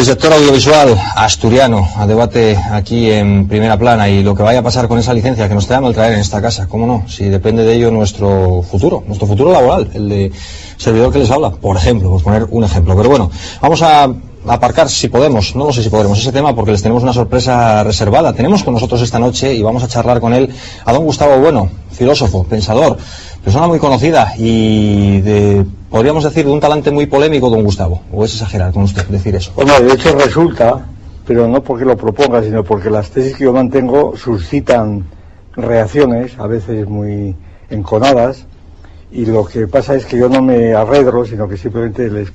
El sector audiovisual asturiano a debate aquí en Primera Plana, y lo que vaya a pasar con esa licencia que nos trae a mal traer en esta casa, cómo no, si depende de ello nuestro futuro laboral, el de servidor que les habla, por ejemplo, por poner un ejemplo. Pero bueno, vamos a aparcar, si podemos, no lo sé si podremos, ese tema, porque les tenemos una sorpresa reservada. Tenemos con nosotros esta noche, y vamos a charlar con él, a don Gustavo Bueno, filósofo, pensador, persona muy conocida y podríamos decir de un talante muy polémico, don Gustavo. ¿O es exagerar con usted decir eso? Bueno, de hecho resulta, pero no porque lo proponga, sino porque las tesis que yo mantengo suscitan reacciones, a veces muy enconadas, y lo que pasa es que yo no me arredro, sino que simplemente les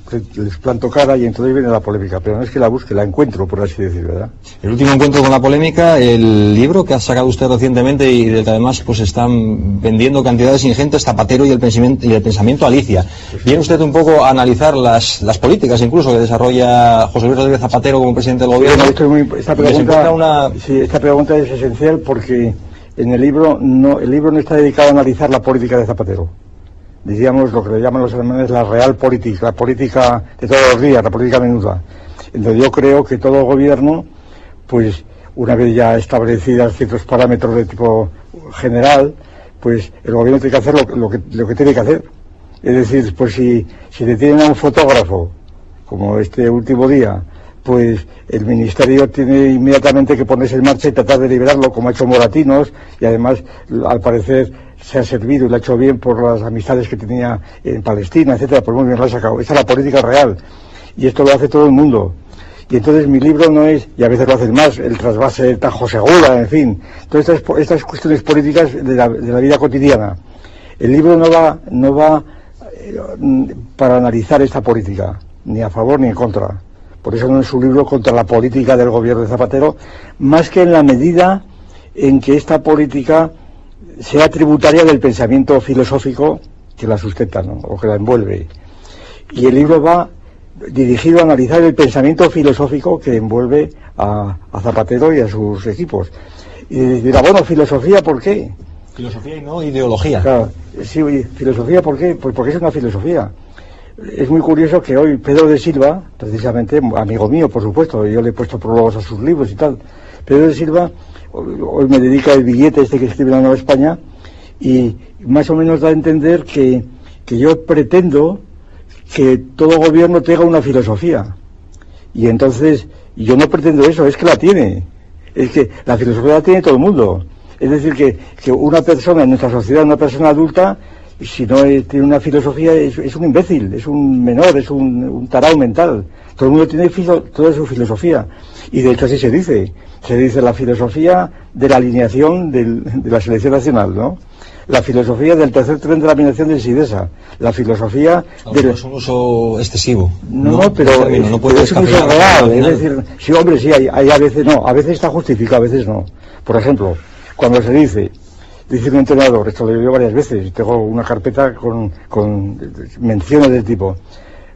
planto cara, y entonces viene la polémica. Pero no es que la busque, la encuentro, por así decir, ¿verdad? El último encuentro con la polémica, el libro que ha sacado usted recientemente, y del que además pues están vendiendo cantidades ingentes, Zapatero y el pensamiento Alicia. ¿Viene usted un poco a analizar las políticas incluso que desarrolla José Luis Rodríguez Zapatero como presidente del gobierno? Esta pregunta es esencial, porque en el libro no está dedicado a analizar la política de Zapatero. Diríamos lo que le llaman los alemanes la real política, la política de todos los días, la política menuda. Entonces yo creo que todo gobierno, pues una vez ya establecidas ciertos parámetros de tipo general, pues el gobierno tiene que hacer lo que tiene que hacer. Es decir, pues si detienen a un fotógrafo, como este último día, pues el ministerio tiene inmediatamente que ponerse en marcha y tratar de liberarlo, como ha hecho Moratinos, y además, al parecer, se ha servido y lo ha hecho bien por las amistades que tenía en Palestina, etcétera. Pues muy bien lo ha sacado. Esa es la política real, y esto lo hace todo el mundo. Y entonces mi libro no es, y a veces lo hacen más, el trasvase del Tajo Segura, en fin, todas estas cuestiones políticas de la vida cotidiana. El libro no va para analizar esta política, ni a favor ni en contra. Por eso no es un libro contra la política del gobierno de Zapatero, más que en la medida en que esta política sea tributaria del pensamiento filosófico que la sustenta, ¿no?, o que la envuelve. Y el libro va dirigido a analizar el pensamiento filosófico que envuelve a Zapatero y a sus equipos. Y dirá, bueno, filosofía, ¿por qué? Filosofía y no ideología. Claro, sí, filosofía, ¿por qué? Pues porque es una filosofía. Es muy curioso que hoy Pedro de Silva, precisamente, amigo mío, por supuesto, yo le he puesto prólogos a sus libros y tal, Pedro de Silva hoy me dedica el billete que escribe la Nueva España, y más o menos da a entender que yo pretendo que todo gobierno tenga una filosofía. Y entonces, yo no pretendo eso, es que la tiene. Es que la filosofía la tiene todo el mundo. Es decir, que una persona en nuestra sociedad, una persona adulta, si no tiene una filosofía, es un imbécil, es un menor, es un tarao mental. Todo el mundo tiene toda su filosofía. Y de hecho así se dice la filosofía de la alineación de la selección nacional, ¿no? La filosofía del tercer tren de la alineación del SIDESA, la filosofía es un uso excesivo. No, pero es un uso real, es decir, sí, hombre, sí, hay a veces no, a veces está justificado, a veces no. Por ejemplo, cuando se dice un entrenador, esto lo he oído varias veces, tengo una carpeta con menciones del tipo: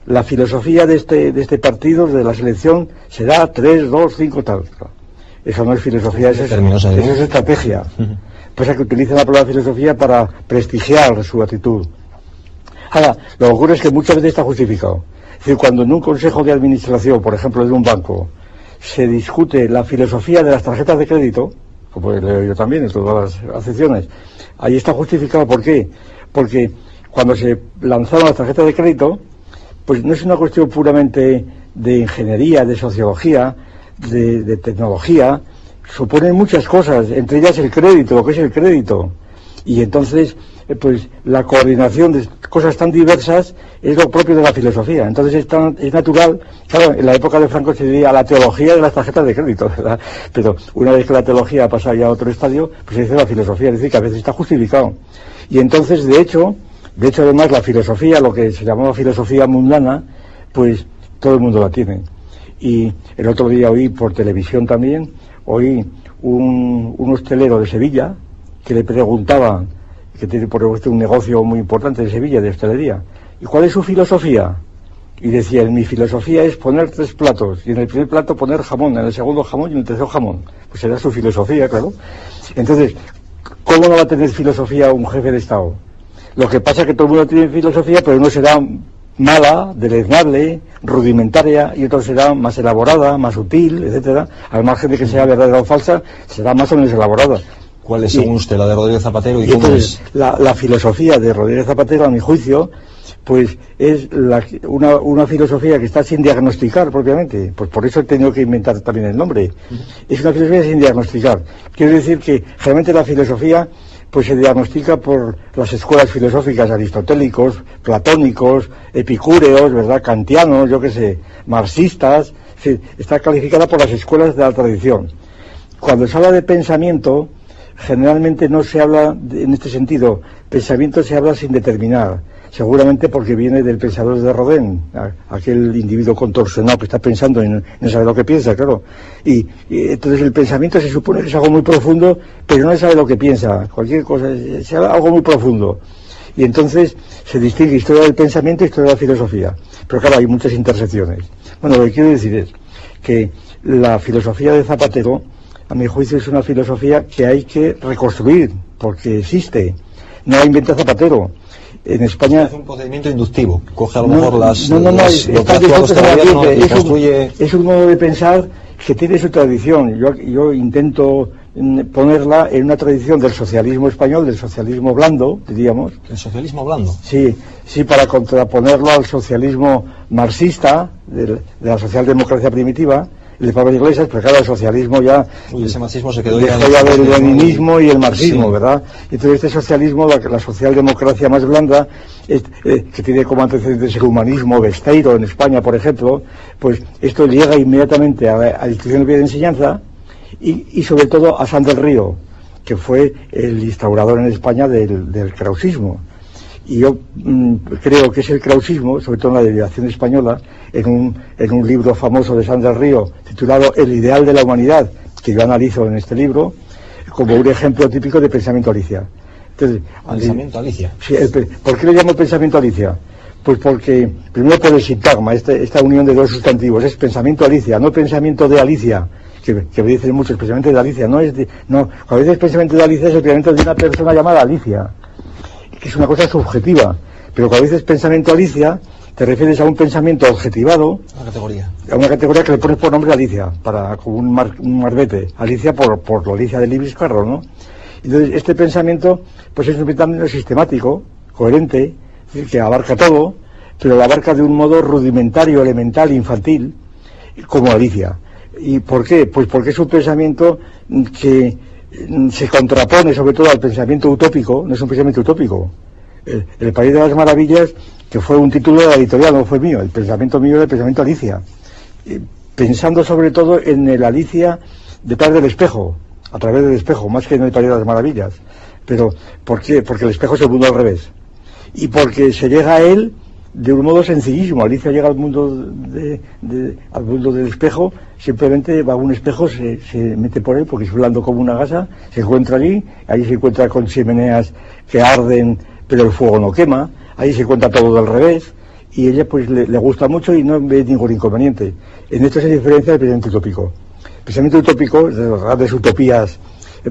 la filosofía de este partido, de la selección, será 3, 2, 5, tal. Eso no es filosofía, eso es estrategia. Pasa que utilizan la palabra filosofía para prestigiar su actitud. Ahora, lo que ocurre es que muchas veces está justificado. Es decir, cuando en un consejo de administración, por ejemplo, de un banco, se discute la filosofía de las tarjetas de crédito, como leo yo también en todas las acepciones, ahí está justificado. ¿Por qué? Porque cuando se lanzaron las tarjetas de crédito, pues no es una cuestión puramente de ingeniería, de sociología, de tecnología, suponen muchas cosas, entre ellas el crédito, lo que es el crédito. Y entonces, pues la coordinación de cosas tan diversas es lo propio de la filosofía. Entonces es natural, claro, en la época de Franco se diría la teología de las tarjetas de crédito, ¿verdad? Pero una vez que la teología ha pasado ya a otro estadio, pues se dice la filosofía, es decir, que a veces está justificado. Y entonces, de hecho además la filosofía, lo que se llamaba filosofía mundana, pues todo el mundo la tiene. Y el otro día oí por televisión también, un hostelero de Sevilla que le preguntaba, que tiene por supuesto un negocio muy importante de Sevilla, de hostelería, ¿y cuál es su filosofía? Y decía, mi filosofía es poner 3 platos, y en el primer plato poner jamón, en el segundo jamón y en el tercero jamón. Pues era su filosofía, claro. Entonces, ¿cómo no va a tener filosofía un jefe de Estado? Lo que pasa es que todo el mundo tiene filosofía, pero no se da mala, deleznable, rudimentaria, y otra será más elaborada, más sutil, etcétera, al margen de que sea verdadera o falsa, será más o menos elaborada. ¿Cuál es, según usted, la de Rodríguez Zapatero y cómo entonces, es? La filosofía de Rodríguez Zapatero, a mi juicio, pues es una filosofía que está sin diagnosticar propiamente, pues por eso he tenido que inventar también el nombre. Es una filosofía sin diagnosticar. Quiere decir que generalmente la filosofía pues se diagnostica por las escuelas filosóficas aristotélicos, platónicos, epicúreos, ¿verdad?, kantianos, yo qué sé, marxistas, está calificada por las escuelas de la tradición. Cuando se habla de pensamiento, generalmente no se habla en este sentido. Pensamiento se habla sin determinar, seguramente porque viene del pensador de Rodin, aquel individuo contorsionado que está pensando y no sabe lo que piensa, claro. Y entonces el pensamiento se supone que es algo muy profundo, pero no sabe lo que piensa, cualquier cosa, es algo muy profundo. Y entonces se distingue historia del pensamiento y historia de la filosofía. Pero claro, hay muchas intersecciones. Bueno, lo que quiero decir es que la filosofía de Zapatero, a mi juicio, es una filosofía que hay que reconstruir, porque existe. No la inventa Zapatero. En España... Es un procedimiento inductivo, coge a lo mejor es un modo de pensar que tiene su tradición. Yo intento ponerla en una tradición del socialismo español, del socialismo blando, diríamos. ¿El socialismo blando? Sí, para contraponerlo al socialismo marxista, de la socialdemocracia primitiva, el de Pablo Iglesias, pero claro, el socialismo ya... ese marxismo se quedó ya del leninismo y el marxismo, sí, ¿verdad? Y entonces este socialismo, la socialdemocracia más blanda, que tiene como antecedentes el humanismo, Besteiro en España, por ejemplo, pues esto llega inmediatamente a la institución de enseñanza y sobre todo a San del Río, que fue el instaurador en España del krausismo. Y yo creo que es el krausismo, sobre todo en la derivación española, en un libro famoso de San del Río, titulado El ideal de la humanidad, que yo analizo en este libro, como un ejemplo típico de pensamiento Alicia. Entonces, ¿pensamiento Alicia? Sí, ¿por qué le llamo pensamiento Alicia? Pues porque, primero por el sintagma, esta unión de dos sustantivos, es pensamiento Alicia, no pensamiento de Alicia, que me dicen muchos, pensamiento de Alicia, cuando dices pensamiento de Alicia es obviamente de una persona llamada Alicia, que es una cosa subjetiva, pero cuando dices pensamiento Alicia, te refieres a un pensamiento objetivado, a una categoría que le pones por nombre Alicia, como un marbete, Alicia por la Alicia de Lewis Carroll, ¿no? Entonces, este pensamiento, pues es un pensamiento sistemático, coherente, es decir, que abarca todo, pero lo abarca de un modo rudimentario, elemental, infantil, como Alicia. ¿Y por qué? Pues porque es un pensamiento que se contrapone sobre todo al pensamiento utópico, no es un pensamiento utópico. El País de las Maravillas, que fue un título de la editorial, no fue mío, el pensamiento mío era el pensamiento Alicia. Pensando sobre todo en el Alicia detrás del espejo, a través del espejo, más que en el País de las Maravillas. Pero, ¿por qué? Porque el espejo es el mundo al revés. Y porque se llega a él de un modo sencillísimo. Alicia llega al mundo al mundo del espejo, simplemente va a un espejo, se mete por él porque es blando como una gasa, se encuentra allí se encuentra con chimeneas que arden pero el fuego no quema, ahí se encuentra todo del revés y ella pues le gusta mucho y no ve ningún inconveniente. En esto se diferencia del pensamiento utópico. El pensamiento utópico, de las grandes utopías,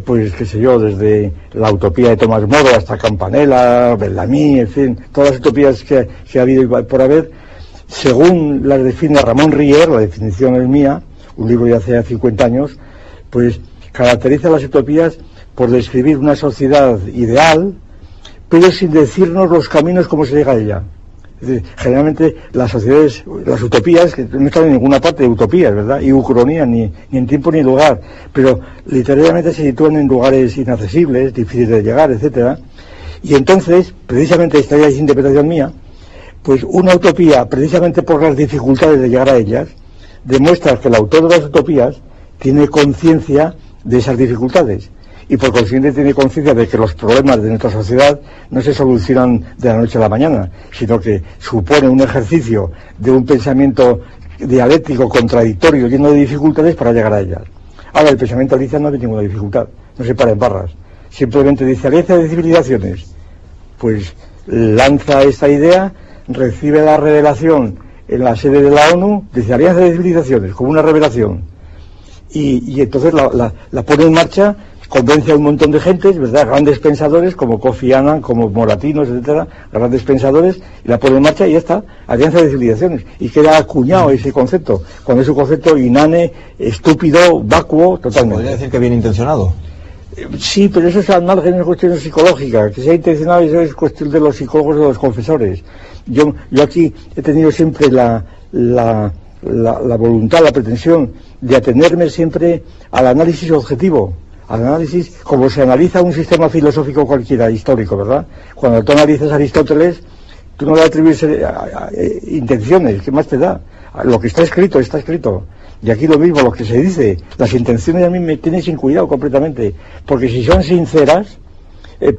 pues qué sé yo, desde la utopía de Tomás Moro hasta Campanella, Bellamy, en fin, todas las utopías que ha habido y por haber, según las define Ramón Rier, la definición es mía, un libro de hace 50 años, pues caracteriza las utopías por describir una sociedad ideal, pero sin decirnos los caminos como se llega a ella. Es decir, generalmente las sociedades, las utopías, que no están en ninguna parte de utopías, ¿verdad? Y ucronía, ni en tiempo ni lugar, pero literalmente se sitúan en lugares inaccesibles, difíciles de llegar, etcétera. Y entonces, precisamente esta ya es interpretación mía, pues una utopía, precisamente por las dificultades de llegar a ellas, demuestra que el autor de las utopías tiene conciencia de esas dificultades. Y por consiguiente tiene conciencia de que los problemas de nuestra sociedad no se solucionan de la noche a la mañana, sino que supone un ejercicio de un pensamiento dialéctico, contradictorio, lleno de dificultades para llegar a ellas. Ahora, el pensamiento Alicia no ve ninguna dificultad, no se para en barras. Simplemente dice, alianza de civilizaciones. Pues lanza esta idea, recibe la revelación en la sede de la ONU, dice alianza de civilizaciones, como una revelación. Y entonces la pone en marcha convence a un montón de gentes, ¿verdad? Grandes pensadores como Kofi Annan, como Moratinos, etcétera, grandes pensadores, y la pone en marcha y ya está, alianza de civilizaciones, y queda acuñado ese concepto, cuando es un concepto inane, estúpido, vacuo, totalmente. ¿Podría decir que bien intencionado? Sí, pero eso es al margen, es cuestión psicológica, que sea intencionado, eso es cuestión de los psicólogos, de los confesores. Yo aquí he tenido siempre la voluntad, la pretensión de atenerme siempre al análisis objetivo, al análisis como se analiza un sistema filosófico cualquiera, histórico, ¿verdad? Cuando tú analizas a Aristóteles, tú no le atribuyes intenciones, ¿qué más te da? Lo que está escrito, está escrito. Y aquí lo mismo, lo que se dice, las intenciones a mí me tienen sin cuidado completamente, porque si son sinceras,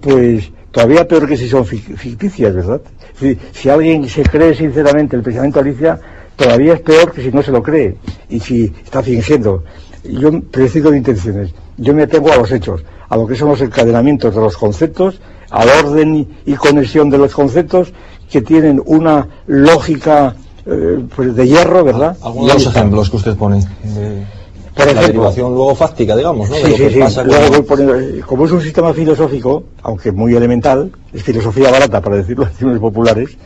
pues todavía peor que si son ficticias, ¿verdad? Si alguien se cree sinceramente el pensamiento de Alicia, todavía es peor que si no se lo cree, y si está fingiendo. Yo preciso de intenciones, yo me atengo a los hechos, a lo que son los encadenamientos de los conceptos, al orden y conexión de los conceptos, que tienen una lógica pues de hierro, ¿verdad? Algunos de los ejemplos que usted pone por ejemplo, la derivación luego fáctica, digamos, ¿no? Sí. Luego voy poniendo, como es un sistema filosófico, aunque muy elemental, es filosofía barata, para decirlo en términos populares,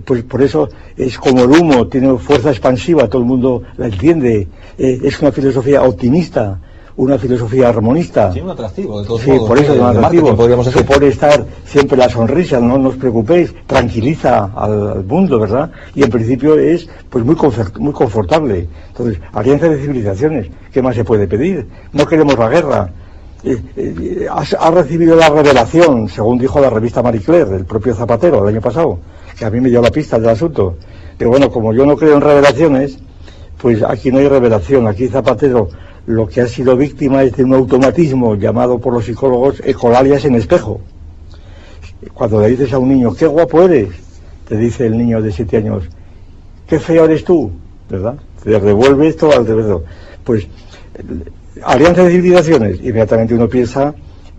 pues por eso es como el humo, tiene fuerza expansiva, todo el mundo la entiende, es una filosofía optimista, una filosofía armonista. Sí, un atractivo, de todos modos. Sí, por eso es un atractivo. Supone estar siempre la sonrisa, no os preocupéis, tranquiliza al mundo, ¿verdad? Y en principio es pues muy confortable. Entonces, alianza de civilizaciones, ¿qué más se puede pedir? No queremos la guerra. Ha recibido la revelación, según dijo la revista Marie Claire, del propio Zapatero, el año pasado, que a mí me dio la pista del asunto. Pero bueno, como yo no creo en revelaciones, pues aquí no hay revelación, aquí Zapatero lo que ha sido víctima es de un automatismo llamado por los psicólogos ecolalias en espejo. Cuando le dices a un niño, qué guapo eres, te dice el niño de 7 años, qué feo eres tú, ¿verdad? Te devuelve esto al revés. Pues, alianza de civilizaciones, inmediatamente uno piensa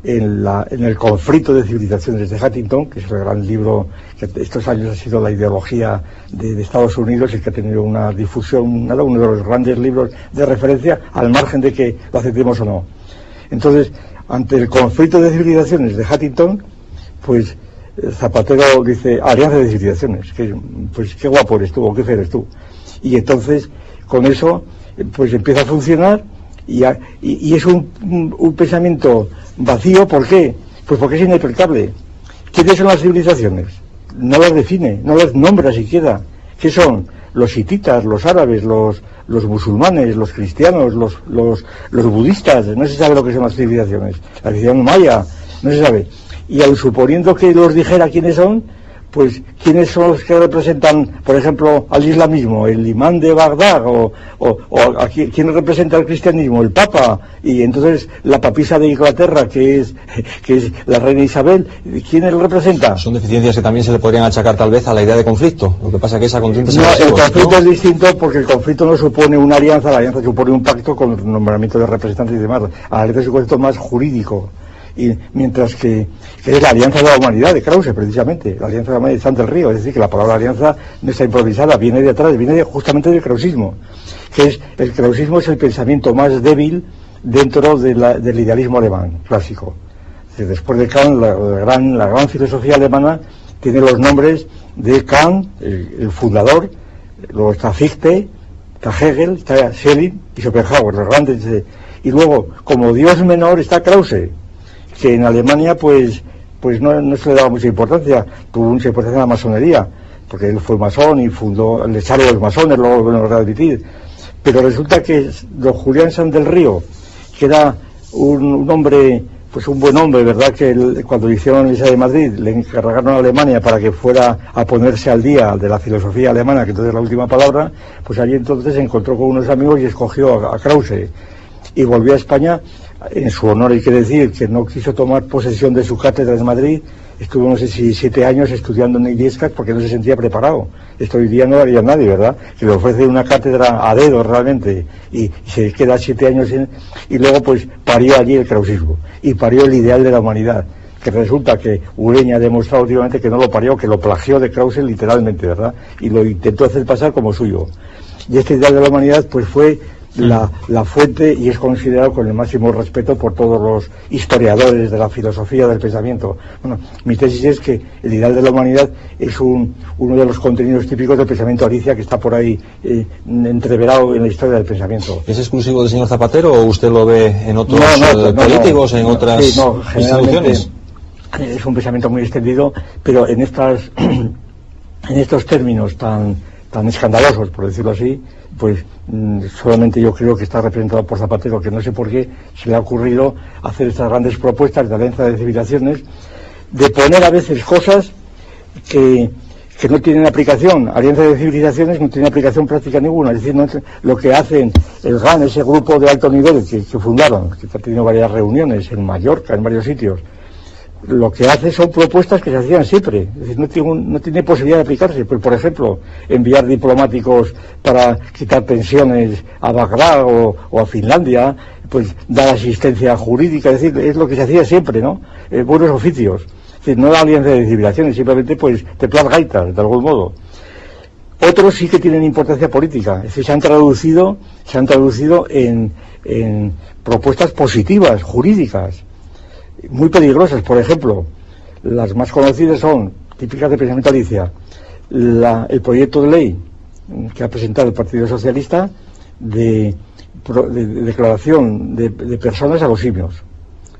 en el conflicto de civilizaciones de Huntington, que es el gran libro que estos años ha sido la ideología de Estados Unidos y que ha tenido una difusión, uno de los grandes libros de referencia, al margen de que lo aceptemos o no. Entonces, ante el conflicto de civilizaciones de Huntington, pues Zapatero dice, alianza de civilizaciones, pues qué guapo eres tú, o qué feo eres tú. Y entonces, con eso, pues empieza a funcionar, y es un pensamiento vacío. ¿Por qué? Pues porque es inexplicable. ¿Quiénes son las civilizaciones? No las define, no las nombra siquiera. ¿Qué son? Los hititas, los árabes, los musulmanes, los cristianos, los budistas. No se sabe lo que son las civilizaciones. La civilización maya, no se sabe. Y aun suponiendo que los dijera quiénes son, pues ¿quiénes son los que representan, por ejemplo, al islamismo? ¿El imán de Bagdad? ¿O quién representa al cristianismo? El Papa. Y entonces la papisa de Inglaterra, que es la reina Isabel, ¿quién lo representa? Son deficiencias que también se le podrían achacar tal vez a la idea de conflicto. Lo que pasa es que esa contienda el conflicto es distinto, porque el conflicto no supone una alianza, la alianza supone un pacto con el nombramiento de representantes y demás. La alianza es un concepto más jurídico. Y mientras que es la alianza de la humanidad de Krause, precisamente, la alianza de la humanidad de San del Río, es decir, que la palabra alianza no está improvisada, viene de atrás, viene justamente del krausismo, el krausismo es el pensamiento más débil dentro del idealismo alemán clásico. Después de Kant, la gran filosofía alemana tiene los nombres de Kant, el fundador, luego está Fichte, está Hegel, está Schelling y Schopenhauer, los grandes, y luego, como Dios menor, está Krause, que en Alemania pues no se le daba mucha importancia, tuvo mucha importancia en la masonería, porque él fue masón y fundó, le echaron los masones, luego lo volvieron a readmitir. Pero resulta que don Julián San del Río, que era un hombre, pues un buen hombre, ¿verdad? Que cuando hicieron la Iglesia de Madrid le encargaron a Alemania para que fuera a ponerse al día de la filosofía alemana, que entonces es la última palabra, pues allí entonces se encontró con unos amigos y escogió a Krause. Y volvió a España. En su honor hay que decir que no quiso tomar posesión de su cátedra en Madrid, estuvo no sé si 7 años estudiando en Illescas porque no se sentía preparado. Esto hoy día no lo haría nadie, ¿verdad? Que le ofrece una cátedra a dedo realmente y se queda 7 años y luego pues parió allí el krausismo y parió el ideal de la humanidad, que resulta que Ureña ha demostrado últimamente que no lo parió, que lo plagió de Krause literalmente, ¿verdad? Y lo intentó hacer pasar como suyo. Y este ideal de la humanidad pues fue la fuente, y es considerado con el máximo respeto por todos los historiadores de la filosofía del pensamiento. Bueno, mi tesis es que el ideal de la humanidad es uno de los contenidos típicos del pensamiento Alicia, que está por ahí entreverado en la historia del pensamiento. ¿Es exclusivo del señor Zapatero o usted lo ve en otros políticos, en otras instituciones? Es un pensamiento muy extendido, pero en estos términos tan escandalosos, por decirlo así, pues solamente yo creo que está representado por Zapatero, que no sé por qué se le ha ocurrido hacer estas grandes propuestas de alianza de civilizaciones, de poner a veces cosas que no tienen aplicación. Alianza de civilizaciones no tiene aplicación práctica ninguna. Es decir, lo que hacen el GAN, ese grupo de alto nivel que fundaron, que ha tenido varias reuniones en Mallorca, en varios sitios, lo que hace son propuestas que se hacían siempre. Es decir, no tiene posibilidad de aplicarse. Pues, por ejemplo, enviar diplomáticos para quitar pensiones a Bagdad o a Finlandia, pues dar asistencia jurídica, es decir, es lo que se hacía siempre, ¿no? Buenos oficios. Es decir, no la alianza de civilizaciones, simplemente pues teplar gaitas, de algún modo. Otros sí que tienen importancia política, es decir, se han traducido en propuestas positivas, jurídicas, muy peligrosas. Por ejemplo, las más conocidas son, típicas de pensamiento Alicia, el proyecto de ley que ha presentado el Partido Socialista de declaración de personas a los simios.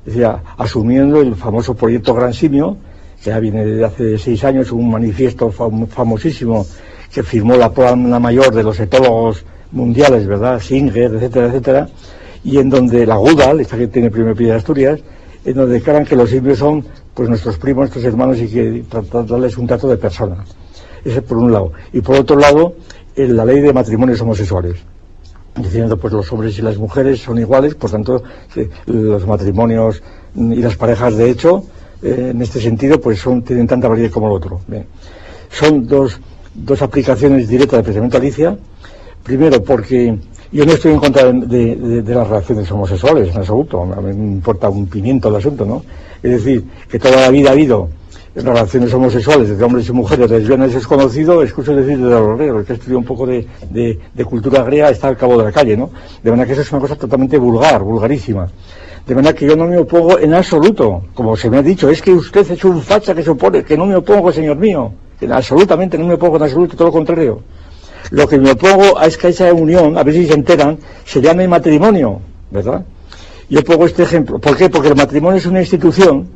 Es decir, asumiendo el famoso proyecto Gran Simio, que ya viene desde hace 6 años, un manifiesto famosísimo que firmó la plana mayor de los etólogos mundiales, ¿verdad? Singer, etcétera, etcétera, y en donde la Goodall, esta que tiene el primer pie de Asturias, en donde declaran que los simios son pues nuestros primos, nuestros hermanos, y que darles un trato de persona. Ese por un lado. Y por otro lado, la ley de matrimonios homosexuales, diciendo pues los hombres y las mujeres son iguales, por tanto los matrimonios y las parejas de hecho en este sentido pues tienen tanta validez como el otro. Bien. Son dos aplicaciones directas del pensamiento Alicia. Primero, porque yo no estoy en contra de las relaciones homosexuales en absoluto, a mí me importa un pimiento el asunto, ¿no? Es decir, que toda la vida ha habido relaciones homosexuales entre hombres y mujeres, lesbianas, es conocido, escucho decir de los griegos, el que estudia un poco de cultura griega está al cabo de la calle, ¿no? De manera que eso es una cosa totalmente vulgarísima. De manera que yo no me opongo en absoluto, como se me ha dicho, es que usted es un facha que se opone, que no me opongo, señor mío, que absolutamente no me opongo en absoluto, todo lo contrario. Lo que me opongo es que esa unión, a ver si se enteran, se llame matrimonio, ¿verdad? Yo pongo este ejemplo. ¿Por qué? Porque el matrimonio es una institución.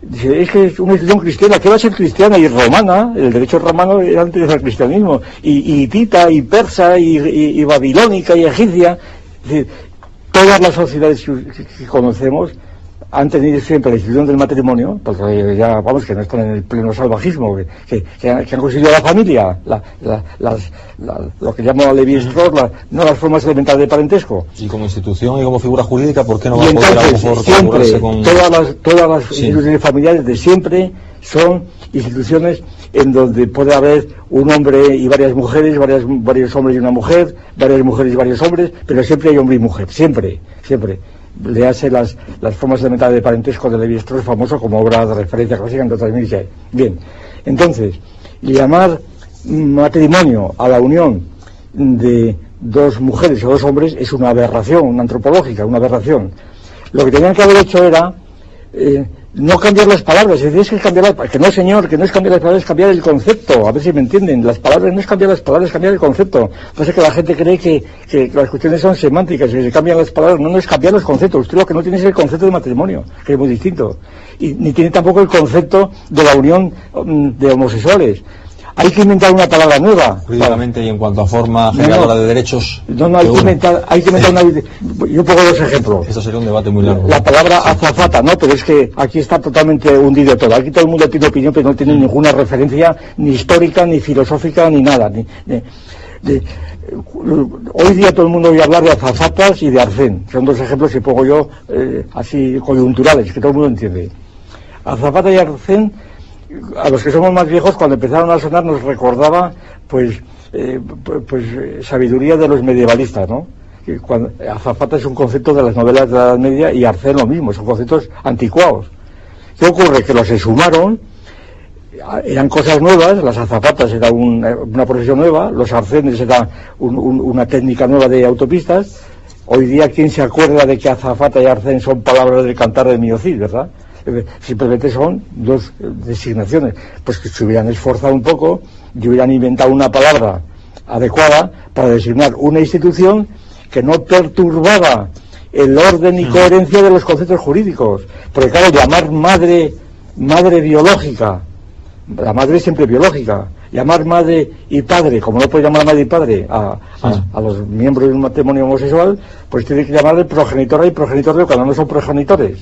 Dice, es que es una institución cristiana. ¿Qué va a ser cristiana y romana? El derecho romano era antes del cristianismo. Y hitita, y persa, y babilónica, y egipcia. Es decir, todas las sociedades que conocemos han tenido siempre la institución del matrimonio, porque ya vamos, que no están en el pleno salvajismo, que han conseguido la familia, lo que llama Levi-Strauss, no las formas elementales de parentesco. Y como institución y como figura jurídica, ¿por qué no va a poder a lo mejor siempre, con... todas las instituciones familiares de siempre son instituciones en donde puede haber un hombre y varias mujeres, varios hombres y una mujer, varias mujeres y varios hombres, pero siempre hay hombre y mujer, siempre. Le hace las formas elementales de parentesco de Levi-Strauss, famoso como obra de referencia clásica entre otras mil que hay. Bien, entonces, llamar matrimonio a la unión de dos mujeres o dos hombres es una aberración, antropológica, una aberración. Lo que tenían que haber hecho era no cambiar las palabras, es decir, es que cambiar que no, señor, que no es cambiar las palabras, es cambiar el concepto, a ver si me entienden. Las palabras no es cambiar las palabras, es cambiar el concepto. Pasa que la gente cree que las cuestiones son semánticas, que se cambian las palabras, no es cambiar los conceptos. Usted lo que no tiene es el concepto de matrimonio, que es muy distinto, y ni tiene tampoco el concepto de la unión de homosexuales. Hay que inventar una palabra nueva. Jurídicamente y en cuanto a forma generadora de derechos. No, hay que inventar una. Yo pongo 2 ejemplos. Esto sería un debate muy largo. La palabra azafata, no, pero es que aquí está totalmente hundido todo. Aquí todo el mundo tiene opinión, pero no tiene ninguna referencia, ni histórica, ni filosófica, ni nada. Hoy día todo el mundo oye hablar de azafatas y de arcén. Son 2 ejemplos que pongo yo así coyunturales, que todo el mundo entiende. Azafata y arcén, a los que somos más viejos, cuando empezaron a sonar nos recordaba pues sabiduría de los medievalistas, ¿no? Azafata es un concepto de las novelas de la Edad Media y arcén lo mismo, son conceptos anticuados. ¿Qué ocurre? Que los exhumaron, eran cosas nuevas, las azafatas era una profesión nueva, los arcenes era una técnica nueva de autopistas. Hoy día, ¿quién se acuerda de que azafata y arcén son palabras del Cantar de Mio Cid, verdad? Simplemente son dos designaciones. Pues que se hubieran esforzado un poco y hubieran inventado una palabra adecuada para designar una institución que no perturbaba el orden y coherencia de los conceptos jurídicos. Porque claro, llamar madre biológica, la madre es siempre biológica, llamar madre y padre, como no puede llamar madre y padre a los miembros de un matrimonio homosexual, pues tiene que llamarle progenitora y progenitor cuando no son progenitores.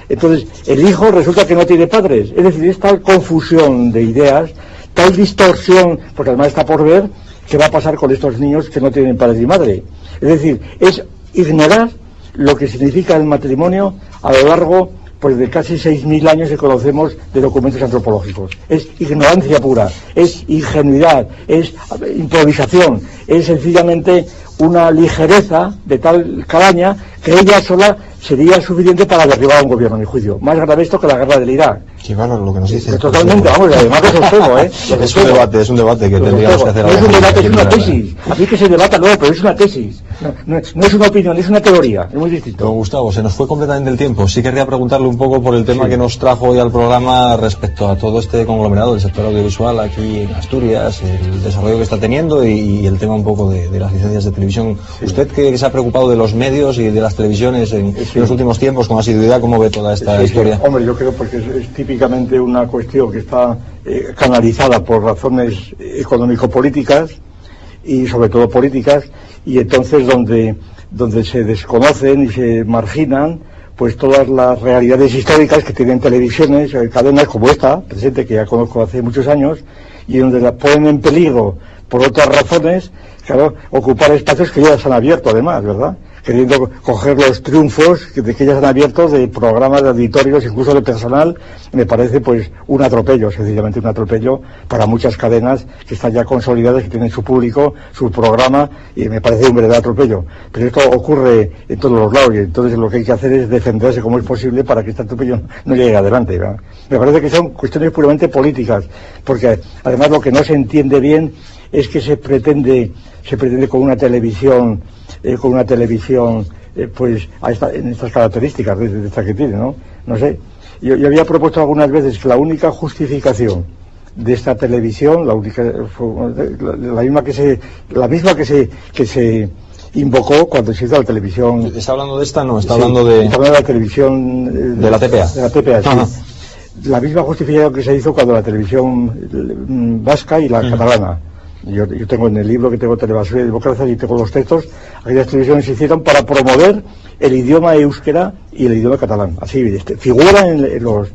Entonces, el hijo resulta que no tiene padres. Es decir, es tal confusión de ideas, tal distorsión, porque además está por ver qué va a pasar con estos niños que no tienen padre y madre. Es decir, es ignorar lo que significa el matrimonio a lo largo pues de casi 6.000 años que conocemos de documentos antropológicos. Es ignorancia pura, es ingenuidad, es improvisación, es sencillamente una ligereza de tal calaña que ella sola sería suficiente para derribar a un gobierno, a mi juicio. Más grave esto que la guerra del Irak. Qué bárbaro lo que nos dice. Totalmente, vamos, además es extremo, Es un debate que tendríamos que hacer. No es un debate, es una tesis. Aquí que se debata luego, pero es una tesis. No es una opinión, es una teoría. Es muy distinto. Don Gustavo, se nos fue completamente el tiempo. Sí querría preguntarle un poco por el tema que nos trajo hoy al programa respecto a todo este conglomerado del sector audiovisual aquí en Asturias, el desarrollo que está teniendo y el tema un poco de las licencias de televisión. Usted que se ha preocupado de los medios y de las televisiones en los últimos tiempos con asiduidad, ¿cómo ve toda esta historia? Hombre, yo creo porque es típicamente una cuestión que está canalizada por razones económico-políticas y sobre todo políticas, y entonces donde se desconocen y se marginan pues todas las realidades históricas que tienen televisiones, cadenas como esta presente, que ya conozco hace muchos años, y donde la ponen en peligro por otras razones, claro, ocupar espacios que ya se han abierto además, ¿verdad? Queriendo coger los triunfos que ya se han abierto de programas, de auditorios, incluso de personal, me parece pues un atropello, sencillamente un atropello para muchas cadenas que están ya consolidadas, que tienen su público, su programa, y me parece un verdadero atropello. Pero esto ocurre en todos los lados, y entonces lo que hay que hacer es defenderse como es posible para que este atropello no llegue adelante, ¿verdad? Me parece que son cuestiones puramente políticas, porque además lo que no se entiende bien es que se pretende con una televisión pues en estas características de estas que tiene, no sé, yo había propuesto algunas veces que la única justificación de esta televisión, la misma que se invocó cuando se hizo la televisión. ¿Está hablando de esta? No, está hablando de la televisión de la TPA. De la TPA, sí. La misma justificación que se hizo cuando la televisión vasca y la catalana. Yo tengo en el libro que tengo Telebasura y Democracia y tengo los textos. Aquellas televisiones se hicieron para promover el idioma euskera y el idioma catalán. Así figura en los.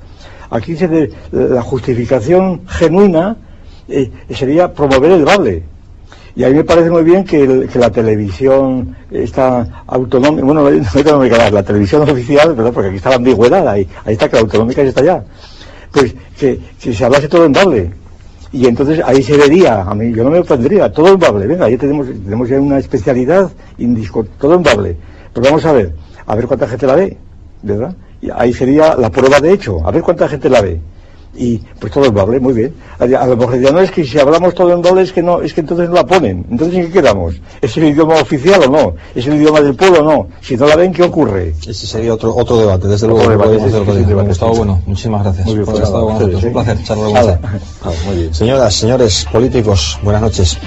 Aquí la justificación genuina sería promover el baile. Y a mí me parece muy bien que la televisión está autonómica, bueno, no autonómica, la televisión oficial, ¿verdad? Porque aquí está la ambigüedad, ahí está, que la autonómica está allá. Pues que se hablase todo en baile. Y entonces ahí se vería, a mí yo no me opondría, todo en bable, venga, ahí tenemos ya una especialidad todo en bable. Pero vamos a ver cuánta gente la ve, ¿verdad? Y ahí sería la prueba de hecho, a ver cuánta gente la ve. Y pues todo en bable, muy bien. A lo mejor ya no es que si hablamos todo en bable es que entonces no la ponen. Entonces ¿en qué quedamos? ¿Es el idioma oficial o no? ¿Es el idioma del pueblo o no? Si no la ven, ¿qué ocurre? Ese sería otro debate, desde luego. Gustavo, bueno, muchísimas gracias por haber estado con nosotros. Un placer charlar con usted. Señoras, señores políticos, buenas noches.